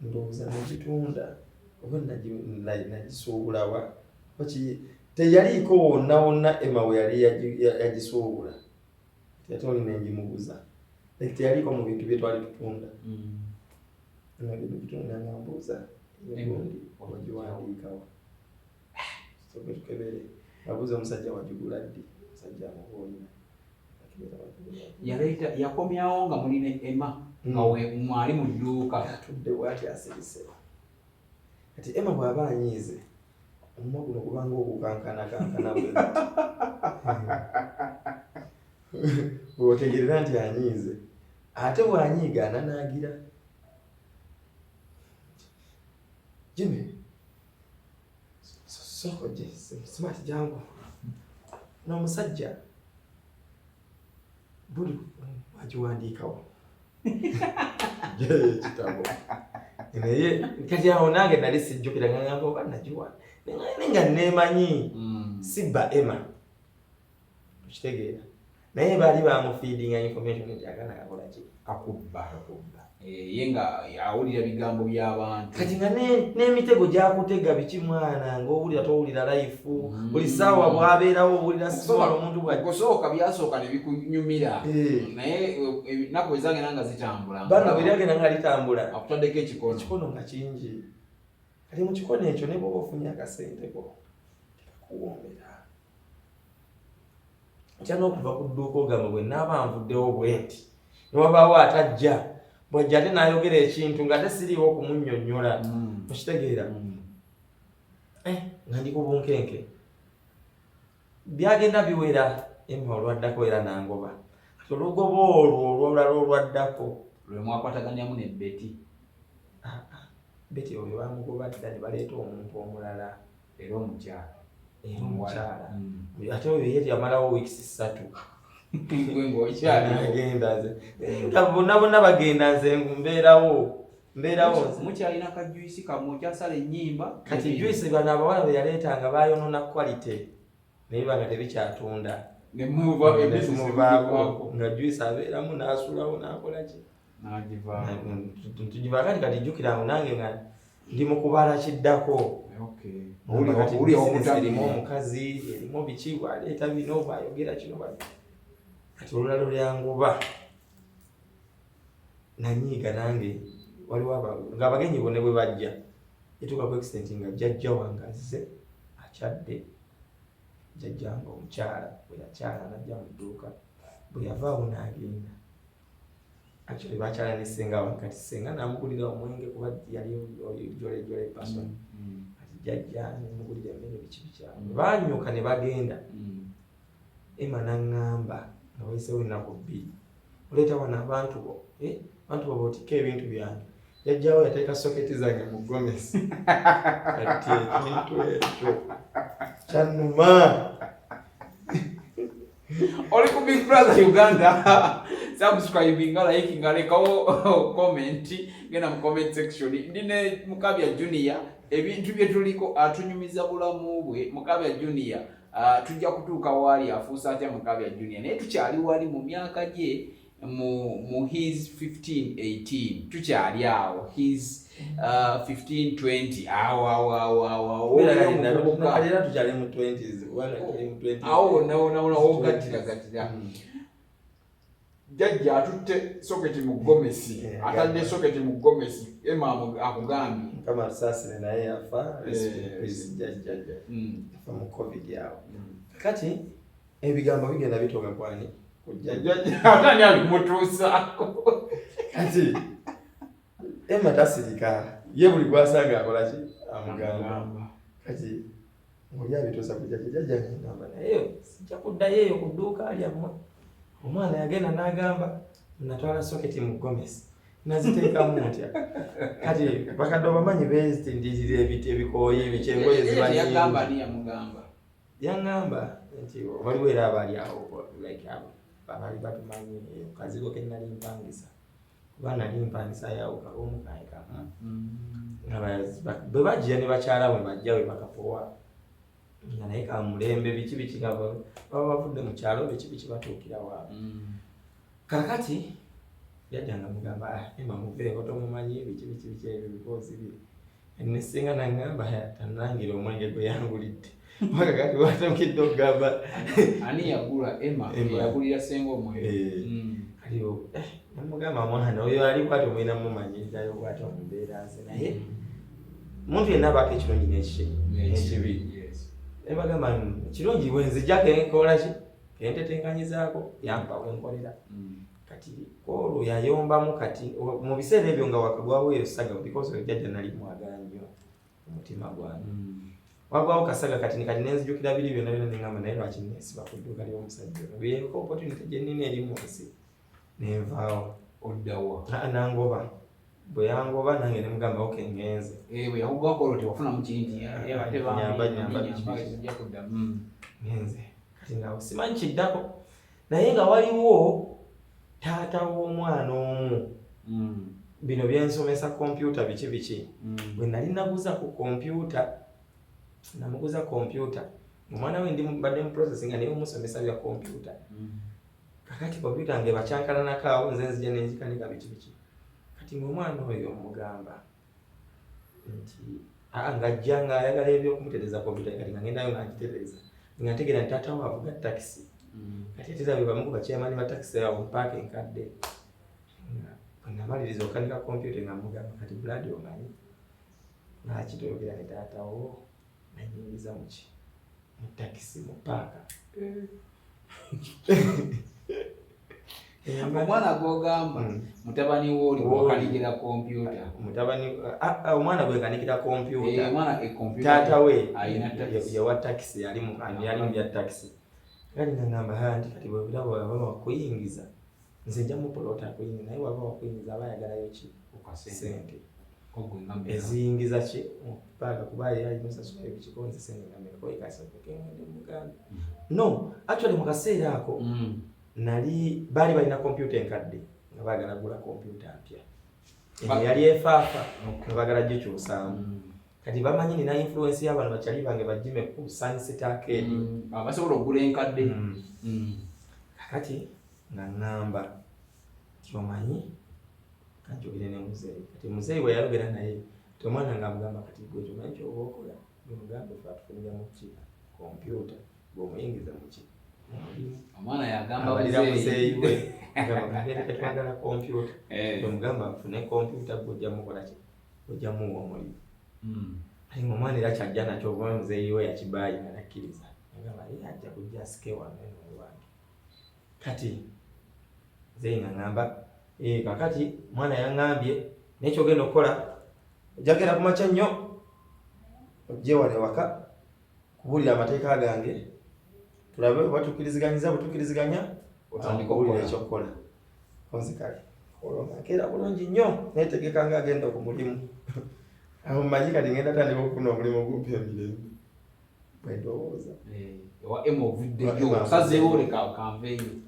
ndowooza negitunda oba nagisuubula wa teyaliiko wonna Emma we yali yagisuubula ate oli nengimubuza teyaliiko mu bintu bye twali tutunda bitunda nga mbuuza egundi wagiwandiikawo sobe tukebere nabuuza omusajja wagigula ddi omusajja amubuulira yaleeta yakomyawo nga muline Emma nga mwali mu dduuka atudde bw'ati asirise kati Emma bw'aba anyiize omumwa guno gubanga ogukankana bw'otegerera nti anyiize ate bw'anyiiga ananaagira Jimmy soko je smart jangu n'omusajja buli wagiwandiikawo kitabo naye kati awo nange nali sijjukira ngamba oba nagiwa nga neemanyi sibba Emma okitegeera naye baali bamufeedinga information nti agana kakola ki akubba ye nga awulira bigambo by'abantu kati nga n'emitego gyakutega biki mwana ng'owulira towulira life buli ssaawa bwabeerawo owulira sisobola omuntu bwagosooka byasooka ne bikunyumira naye ennaku ezagenda nga zitambula banga bwe lyagenda nga litambula akutaddeko ekikono nga kingi kati mu kikono ekyo ne bwoba ofunye akasenteko tekakuwoomera otya n'okuva ku dduuka ogamba bwe naaba nvuddewo bweti ne wabaawo atajja bwajja ate n'ayogera ekintu nga ate siriiwo okumunnyonnyola okitegeera nga ndi ku bunkenke byagenda biwera Emma olwaddako era nangoba kati olugoba olwo olwolala olwaddako lwe mwakwataganyamu ne Betty oyo bamugoba dda ne baleeta omuntu omulala era omukyala ate oyo ye yamalawo weeks 3 ng'okyali nga bonna bagenda nze mbeerawo mukyalina kajuisi kamwe okyasala ennyimba kati juisi bano abawala be yaleetanga bayonoona quality naye banga tebikyatunda nemuvaako nga juisi abeeramu n'asulawo n'akola ki tugiva kati jjukiramu nange nga ndi mu kubala kiddako erimu omukazi erimu biki bwaleeta bino bwayogera kino kati olulalo lyanguba nanyiiga nange waliwo nga abagenyi bonna bwe bajja etuuka ku extent nga jjajja wange azze akyadde jjajja nga omukyala bwe yakyala najja mu dduuka bwe yavaawo n'agenda actually bakyala ne ssenga wange kati ssenga namugulira omwenge kuba yali jolejole person kati jjajja nemugulira emmere biki baanyuka ne bagenda Emma n'aŋŋamba nga wayiseewo ennaku 2 oleeta wano abantu bo abantu bo bootika ebintu byange jjajjaawo yateeka soketi zange mu gomesi kati ekintu ekyo kyannuma oli ku Big Brother Uganda subscribing like ngalekawo comment genda mu comment section ndine Mukabya Junior ebintu byetuliko atunyumiza bulamu bwe Mukabya Junior tujja kutuuka wali afuusa atya Mukabya Junior naye tukyali wali mu myaka gye mu his 15-18 tukyali awo his 15-20 awo era tukyali mu 20s awo nawogatira jjajja atutte soketi mu gomesi atadde soketi mu gomesi Emma akugambye kama sasire naye yafa jjajja yafa mu covid awo kati ebigambo bigenda bitoka kwani atani alikumutuusaako kati Emma tasirika ye buli gwasanga akola ki amugamba kati ng'oli abituusa ku jjajja ngamba naye sijja kuddayo eyo ku dduuka lyammwe omwana yagenda n'agamba natwala soketi mu gomesi naziteekamu ntya kati bakadde obamanyi beetindirira ebikooyi ebikyengoye yaŋŋamba nti waliwo era abaali awo like abo baali batumanyi kazigo ke nali mpangisa kuba nali mpangisa yawo kaloomu kaekama bwe bajja ne bakyala bwe bajja we bakapowa nga naye kamulembe biki baba bavudde mu kyalo biki batuukira waabwe kakati yajjanga mugamba Emma muveeko tomumanyi biki ebyo bikozi biri nesinga nangamba tanangira omwenge gwe yangulidde mpaka kati watokidde okugamba ani yagula Emma yagulira senga omwenge kaliyo namugamba mwana oyo ali bwati omwina mumanyirirayo bwati omubeera ze naye muntu yenna abaako ekirungi n'ekibi nebagamba kirungi bwenzijjako enkola ki kentetenganyizaako yampawo enkolera kati olwo yayombamu kati mu biseera ebyo nga wakagwawo eyo saga because jjajja nali mwagala nnyo omutima gwange wagwawo kasaga kati nenzijukira biri byonna byonna neŋŋamba naye lwaki nesiba ku dduuka ly'omusajja ono bweyeko opportunity gye nnina eri mu nsi nenvaawo oddawa nangoba bwe yangoba nange nemugamba oke ngenze bwe yakugwako olwo tewafuna mu kinti ngenze kati ngaawo simanyi kiddako naye nga waliwo taata w'omwana omu bino byensomesa kompyuta biki bwe nali naguza ku kompyuta namuguza kompyuta omwana we mbadde mu processing naye omusomesa bya kompyuta kakati kompyuta nge bakyankalanako nze nzija nenzikanika biki kati ng'omwana oyo omugamba nti ng'ajja ng'ayagala ebyokumutereza kompyuta kati nga ngendayo nagitereza nga ntegeera nti taata we avuga takisi kati etera bwe bamu ku bakyamani ba takisi awo paaka enkadde namaliriza okanika kompyuta nga mugamba kati buladi omanyi lwaki toyogera ne taatawo nanyingiza muki mu takisi mu paaka omwana gwogamba mutabani wo oli wakanikira kompyuta omwana gwe kanikira kompyuta taata we yawa takisi yali mu bya takisi kati ngamba nti kati bwe birabo waba wakuyingiza nze nja mupolota akuyingiza naye waba wakuyingiza aba ayagalayo ki sente eziyingiza ki paaka kuba yali musasula ebikikonzi sente ngameko ikasakengende muganda no actually mu kaseera ako nali baali balina kompyuta enkadde nga baagala gula kompyuta mpya yali efaafa nga baagala gikyusaamu kati bamanyi nina influence y'abantu bakyali bange bajime ku science takeedi abasobola okugula enkadde kakati nga ŋŋamba tyomanyi kanjogere ne muzeeyi kati muzeeyi bwe yayogera naye tomwana nga amugamba kati gwe kyomanyi kyoba okola gemugambe fe atufunira mu ki kompyuta bw'omuyingiza mu ki omwana yagamba muzeeyi we twagala kompyuta bwemugamba nfune kompyuta gwojja mukola ki ojja muwa omulimu aye omwana era kyajja nakyo oba muzeeyi we yakibaayi nga nakkiriza agamba ye ajja kujja asike wano eno ewange kati muzeeyi nga ŋŋamba kakati mwana yaŋŋambye nekyogenda okukola ojjagenda kumakya nnyo ojje wano ewaka kubuulira amateeka gange tulabe bwetukkiriziganya okuwulira ekyokukola konzi kale olwo nkeera bulungi nnyo neetegeka nga agenda ku mulimu awo mmanyi kati ngenda tandika okufuna omulimu ogumpa emirembe bwendowooza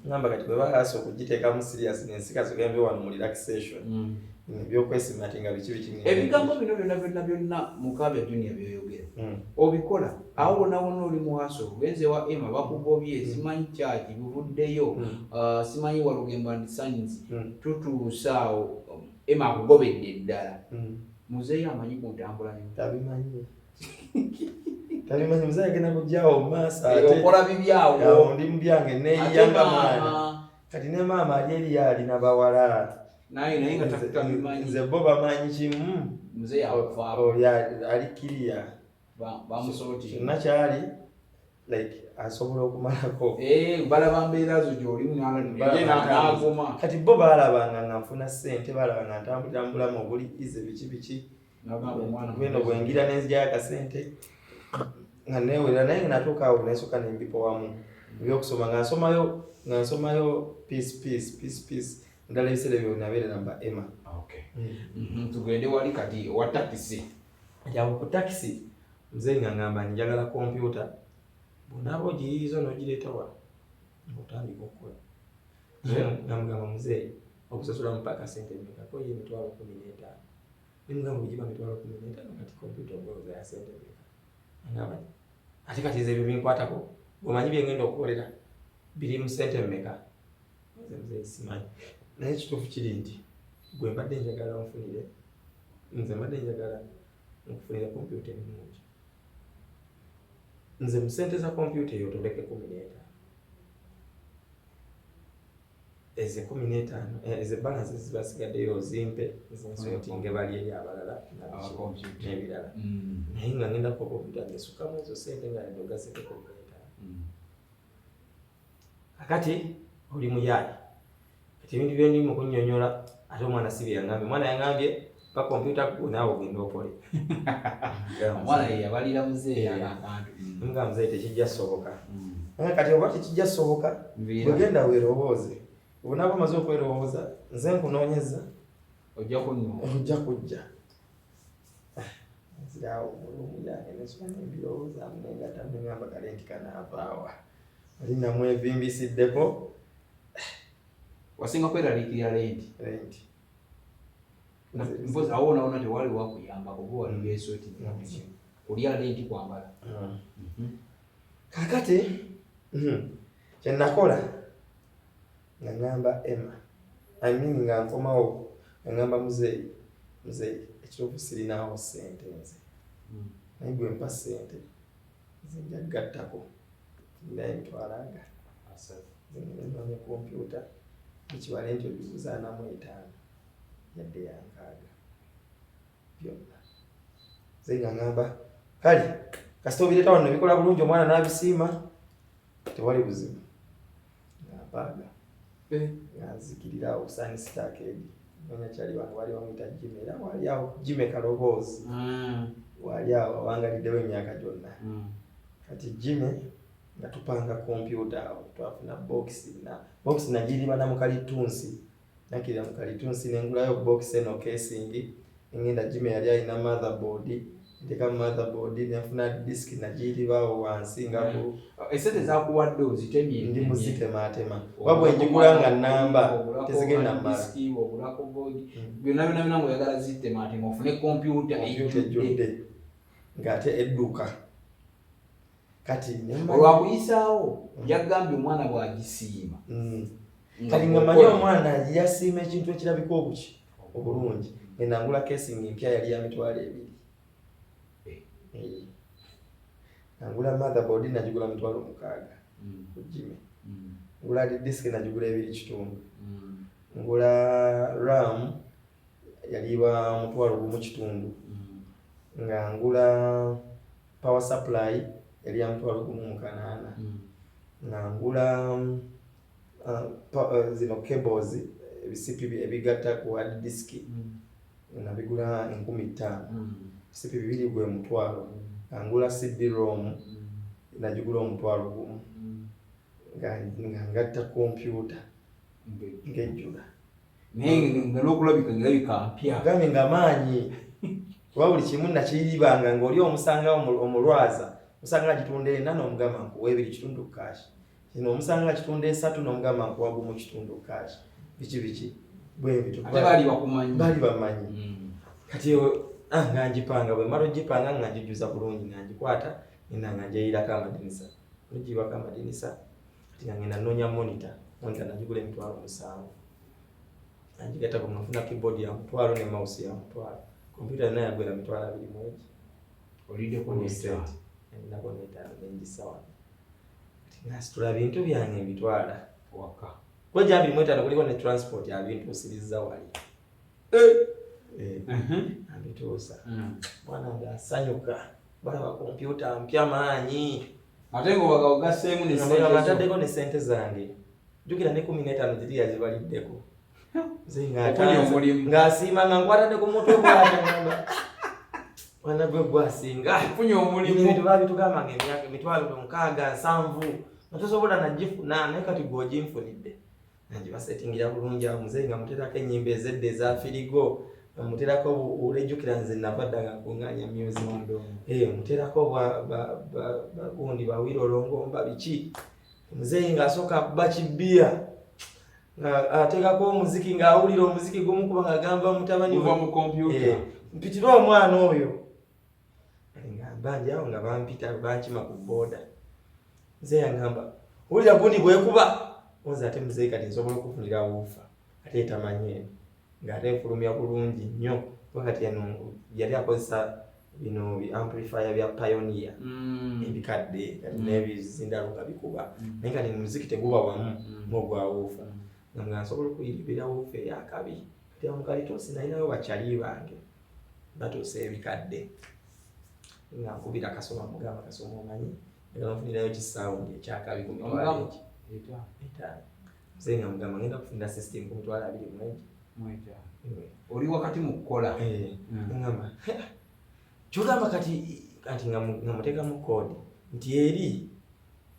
ngamba kati bwe baasa okugiteekamu serious nensika zogembe wano mu relaxation ebyokwesiima ati nga biki ebigambo bino byonna Mukabya Junior byoyogera obikola awo wonna oli muwaso ogenze wa Emma bakugobye simanyi kyaki bivuddeyo simanyi Olugendo and Sons tutuusa awo Emma akugobedde ddala muzeeyi amanyi ku ntambula tabimanyi muzeeyi agenda kujjaawo mu maaso okola bibyawo ndi mu byange neeyanga mwana kati ne maama ali eri yalina bawala naye nga tabimanyi nze bo bamanyi kimu muzeeyi ali kiriya bamusooti kyonna kyali like asobola okumalako balaba mbeera zo gy'olimu n'aguma kati bo baalabanga nga nfuna ssente baalabanga ntambuliramu obuli ize biki bweno bwengira nenzijyayo akasente nga neewera naye nga natuuka awo nesooka nembipa wamu ebyokusoma nga nsomayo peace ndala ebiseera ebyo nabeerera mba Emma. Tugende wali kati wa takisi awo ku takisi muzeeyi nga ngamba njagala kompyuta bonaaba ogiyiiza n'ogireeta wa otandika okukola namugamba muzeeyi okusasulamu paaka sente mmeka ko ye emitwalo 15 nimugamba bwegiba mitwalo 15 kati kompyuta ogweoza ya sente mmeka ngamba ate kati ebyo binkwatako omanyi byengenda okukolera biri mu sente mmeka muzeeyi simanyi naye ekituufu kiri nti gwe mbadde njagala nfunire nze mbadde njagala nkufunira kompyuta ennungi nze mu ssente za kompyuta eyo toleke 15 eze 15 eze balance zibasigaddeyo zimpe nsotinge bali eri abalala n'ebirala naye nga ngenda ku kompyuta ngesukkamu ezo ssente nga ndogaseko 15 akati oli muyaayi kati ebintu byendi mu kunnyonnyola ate omwana si byeyangambye omwana yangambye pa kompyuta ku naawe ogenda okole omwana ye yabalira muzeeyi akantu nga muzeeyi tekijja soboka kati oba tekijja soboka bwegenda weerowooze obunaaba omaze okwerowooza nze nkunoonyeza ojja kujja nzirawo mulumu yange nesuka nembirowoozamu nengata negamba kale nti kanaavaawa ali namwevimbisiddeko wasinga kweraliikirira lenti mpozi awo onaona tewali wakuyambako bo wali esweti olya lenti kwambala kakati kyenakola nga ngamba Emma nga nkomawo nga ngamba muzeeyi ekituufu sirinaawo ssente nze naye gwe mpa ssente nze nja gattako naye ntwalaga zenoonya kompyuta ekibale nti obibuza 45 yadde yankaaga byonna nze nga ngamba kale kasita obireetawo nno bikola bulungi omwana n'abisiima tewali buzibu ngampaaga nzikirira okusanisitaako eri nonya kyali wange wali wamuyita Jime era wali awo Jime Kaloboozi wali awo awangaliddewo emyaka gyonna kati Jime nga tupanga kompyuta awo twafuna box nagiriba na mukalitunsi nakirira mukalitunsi nengulayo box eno casing ngenda Jime yali alina motherboard ndeka motherboard nefuna disk nagiribawo wansi nga ku esente zakuwadde ozitemye ndi muzitematema wabwe njigula nga namba tezigenda mala obulako board byonna ngo yagala zitematema ofune kompyuta ejjudde ng'ate edduka kati olwakuyisaawo yagambye omwana bw'agisiima kati nga manye omwana yasiima ekintu ekirabika obuki obulungi enangula casing empya yali ya mitwalo 2 nangula motherboard nagigula mitwalo 6 ku Jime ngula disk nagigula 2.5 ngula RAM yaliwa mutwalo 1.5 nga ngula power supply yali ya mutwalo 1.8 nga ngula zino cables ebisipi ebigatta ku hard disk nabigula 15,000 sipi bibiri gwe mutwalo angula CD-ROM najigula omutwalo 1 nga ngatta kompyuta ngejjula nga n'okulabika ngirabika mpya gambe nga maanyi kuba buli kimu nakiyibanga ng'oli omusanga omulwaza musanga gitunda 4 n'omugamba nkuwa 2.5 cash kino omusanga gitunda 3 n'omugamba nkuwa 1.5 cash biki bwe bitu ate bali bamanyi kati nga njipanga bwe maro jipanga nga njijuza bulungi nga njikwata nga njeyirako amadinisa njiwako amadinisa kati nga ngenda nonya monitor najigula 7,000 nanjigata ku nafuna keyboard ya 1,000 ne mouse ya 1,000 kompyuta nayo yagwera 2,000 mwezi olideko n'esente nako n'etaano nenjisawa kati nasitula bintu byange mbitwala waka kweja 2,500 kuliko ne transport ya bintu nsiriza wali ambituusa mwana nga asanyuka balaba kompyuta mpya maanyi ate ngo bagagasseemu bataddeko ne ssente zange jjukira ne 15 ziri yazibaliddeko ng'asiima nga nkwatadde ku mutwe gwatangamba mwana gwe gwasinga funye omulimu ebintu babitugamba nga emyaka emitwalo 6-7 nga tosobola nagifuna naye kati gw'oginfunidde nangibasetingira bulungi awo muzeeyi nga muteerako ennyimba ezedde eza firigo muteerako olejjukira nze navadda nga nkuŋŋaanya music muteerako bagundi bawiro olongomba biki muzeeyi ng'asooka akuba kibbiya nga ateekako omuziki ng'awulira omuziki gumu kuba ng'agamba mutabani uva mu kompyuta mpitira omwana oyo ngambanje awo nga bampita bankima ku booda muzeeyi agamba wulira gundi bwekuba oza ate muzeeyi kati nsobola okufunira wuufa ate etamanyeno ng'ate efulumya bulungi nnyo kati eno yali akozesa bino bi amplifier bya Pioneer ebikadde kati n'ebizindalo nga bikuba naye kati muziki teguba wamu n'ogwa woofa nga nsobola okuyiribira woofa eyakabi kati amukalitosi nalinayo bakyali bange batuusa ebikadde nga nkubira kasoma mugamba kasoma omanyi nga nfunirayo kisawundi ekyakabi ku mitwalo etaano mzee nga mugamba ngenda kufunira system ku mitwalo 21 oli wakati mu kukola ngamba kyogamba kati nga muteekamu code nti eri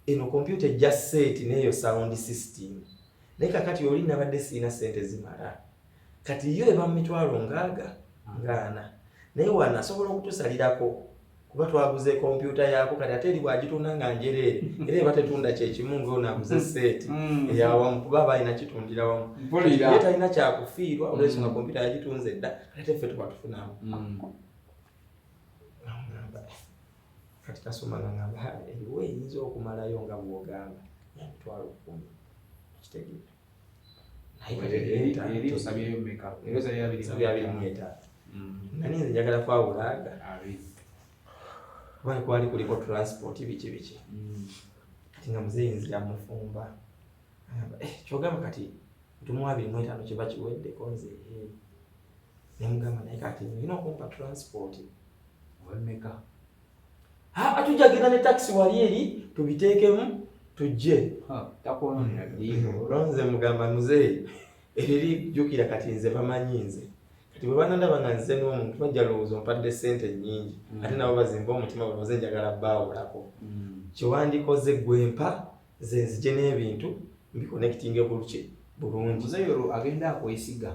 eno computer ejja set n'eyo sound system naye kakati oli nabadde sirina sente zimala kati yo eba mu mitwalo ngaana naye wana asobola okutusalirako kuba twaguze computer yako kati ate eri bwagitunda nga njereere era eba tetunda kyekimu ng'onaaguze seti eyawamu kuba balina kitundira wamu ye talina kyakufiirwa olwensonga computer yagitunze dda ate ffe tuba tufunamu kati kasoma nga ngamba eriwo eyinza okumalayo nga bw'ogamba emitwalo 10 kitegeera eri osabyeyo mmeka eri osabyeyo 23 nani nze njagala kwawulaga kubanga kwali kuliko transport biki kati nga muzeeyi nzira mufumba kyogamba kati tumuwa 25 kiba kiweddeko nze nemugamba naye kati nina okumpa transport wemmeka atujagenda ne taxi wali eri tubiteekemu tujje olonze mugamba muzeeyi eriri jjukira kati nze bamanyi nze kati bwe banandaba nga nze n'omuntu bajja lowooza ompadde ssente nnyingi ate nabo bazimba omutima bwe baze njagala baawulako kyewandikoze gwempa ze nzije n'ebintu mbikonekitinge bulungi muzeeyi olwo agenda akwesiga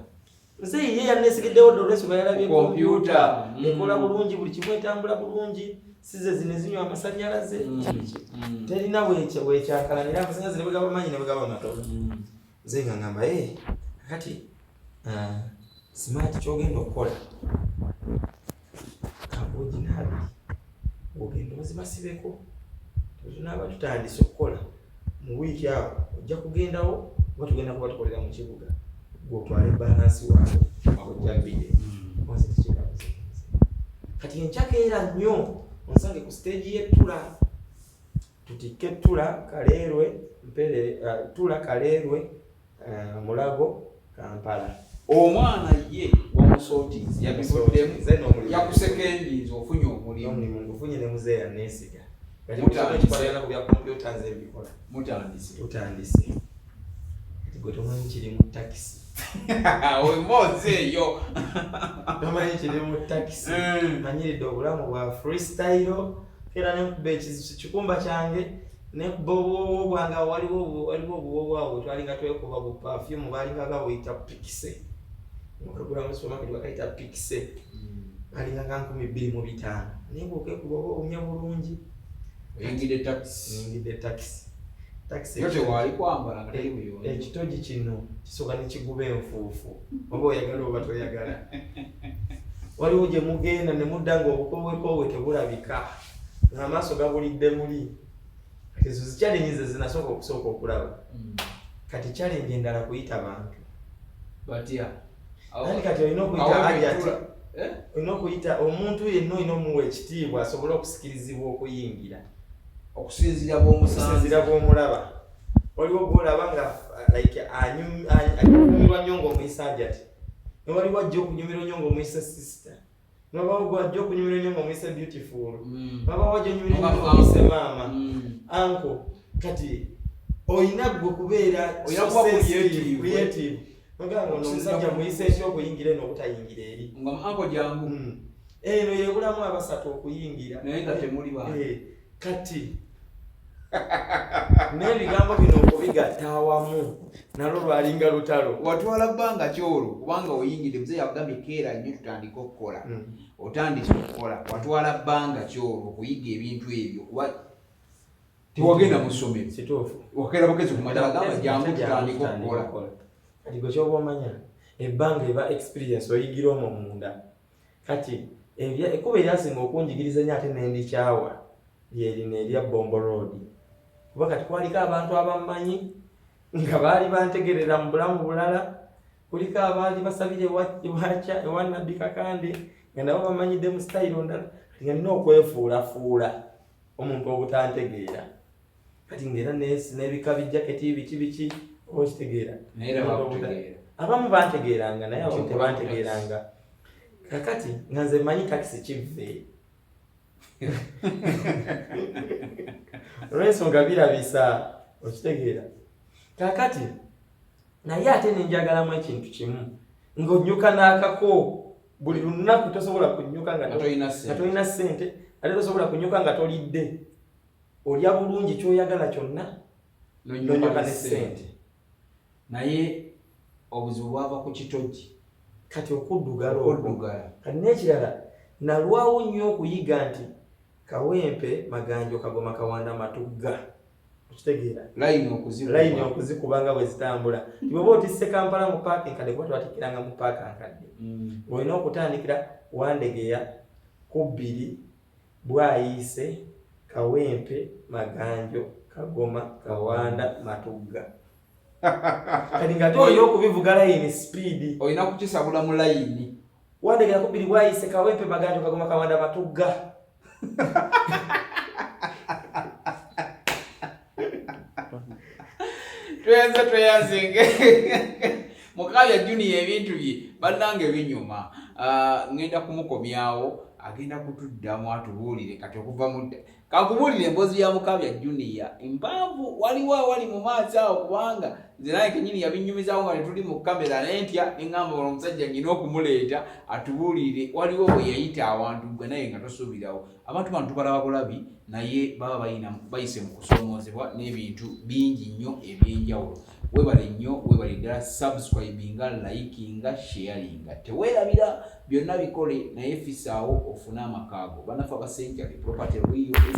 muzeeyi ye yanneesigiddewo dda olwensonga yalabye kompyuta ekola bulungi buli kimu etambula bulungi size zino zinywa amasannyalaze terina wekyakalanira amasannyalaze ne bwe gaba manyi ne bwe gaba matono muzeeyi nga ngamba kati smart kyogenda okukola kabuugi nabiri ogenda ozibasibeko tetunaaba tutandise okukola mu wiiki awo ojja kugendawo oba tugenda kuba tukolera mu kibuga gwotwale balansi waabwe ojjabire onse tekirabuze kati enkyakaera nnyo onsange ku stage y'ettula tutikke ettula Kaleerwe mpere ttula Kaleerwe Mulago Kampala omwana ye wamusootinzi yabivuddemu yakusekendinza ofunye omulimu ngufunye ne muzeeyi yanneesiga katikikolera ku bya kompyuta nze ebikola tutandise kati gwe tomanyi kiri mu takisi omoze eyo tomanyi kiri mu takisi manyiridde obulamu bwa freestyle era nenkuba ekikumba kyange nekuba obuwowo bwange waliwo obuwowo awo twalinga twekuba bu perfume balinganga buyita pikise okagula mu supermarket bakayita pikise balinganga 25,000 naye bwokekuba oba omya bulungi oyingidde takisi yote wali kwambala nga teri buyonjo ekitogi kino kisooka ne kiguba enfuufu oba oyagala oba toyagala waliwo gye mugenda ne mudda nga obukowekoowe tebulabika ng'amaaso gabulidde muli kati ezo zichallenge ze zinasooka okulaba kati challenge endala kuyita bantu batya kati olina okuyita ajati olina okuyita omuntu yenna olina omuwa ekitiibwa asobole okusikirizibwa okuyingira okusinzira bw'omulaba waliwo gwolaba nga anyumirwa nnyo ng'omuyisa ajati newaliwo ajja okunyumirwa nnyo ng'omuyisa sister nabawo gwajja okunyumirwa nnyo ng'omuyisa beautiful nabawo ajja onyumirwa nnyo ng'omuyisa maama anko kati olina gwe kubeera creative nogamba omusajja muyisa eki okuyingira eno obutayingira eri anko jangu eno yebulamu abasatu okuyingira naye nga temuli bantu kati n'ebigambo bino okubigatta awamu nalwo lwalinga lutalo watwala bbanga kyolwo kubanga oyingidde muzeeyi akugambye keera nnyo tutandika okukola otandise okukola watwala bbanga kyolwo okuyiga ebintu ebyo kuba tiwagenda mu ssomero kituufu wakeera bugezi ku madala gamba jangu tutandika okukola kati gwe kyoba omanya ebbanga eba experience oyigira omwo munda kati ekkuba eryasinga okunjigiriza nnyo ate n'endikyawa lyerino erya Bombo Road kuba kati kwaliko abantu abamanyi nga baali bantegerera mu bulamu bulala kulika abaali basabire wacha ewanabbi Kakande nga nabo bamanyidde mu style ondala nga nina okwefuulafuula omuntu obutantegeera kati ngera n'ebika bijaketi biki okitegeera abamu bantegeeranga naye abamu tebantegeeranga kakati nga nze manyi taxi kivve olw'ensonga birabisa okitegeera kakati naye ate nenjagalamu ekintu kimu ng'onyuka n'akako buli lunaku tosobola kunyuka nga tolina ssente ate tosobola kunyuka nga tolidde olya bulungi kyoyagala kyonna nonyuka ne ssente naye obuzibu bwava ku kitogi kati okuddugala kati n'ekirala nalwawo nnyo okuyiga nti kawempe maganjo kagoma kawanda matugga okitegeera layini okuzikubanga bwe zitambula tibweba otisse Kampala mu paaka enkadde kuba twatikiranga mu paaka nkadde olina okutandikira Wandegeya, Kubbiri, Bwayise, Kawempe, Maganjo, Kagoma, Kawanda, Matugga kati nga olina okubivuga layini speed olina kukisabula mu layini Wandegeya, Kubbiri, Bwayise, Kawempe, Maganjo, Kagoma, Kawanda, Matugga tweyazinge Mukabya Junior ebintu bye bannange binyuma ngenda kumukomyawo agenda kutuddamu atubuulire kati okuva mu kakubuulire emboozi ya Mukabya Junior empanvu wali mu maaso awo kubanga nze naye kenyini yabinyumizawo nga tuli mu kamera nentya neŋŋamba bano omusajja nyina okumuleeta atubuulire waliwo bwe yayita awantu gwe naye nga tosuubirawo abantu bano tubalaba bulabi naye baba bayise mu kusomoozebwa n'ebintu bingi nnyo ebyenjawulo webale nnyo webale ddala subscribinga likinga sharinga teweerabira byonna bikole naye fisaawo ofune amakaago banafa ba Century Property Real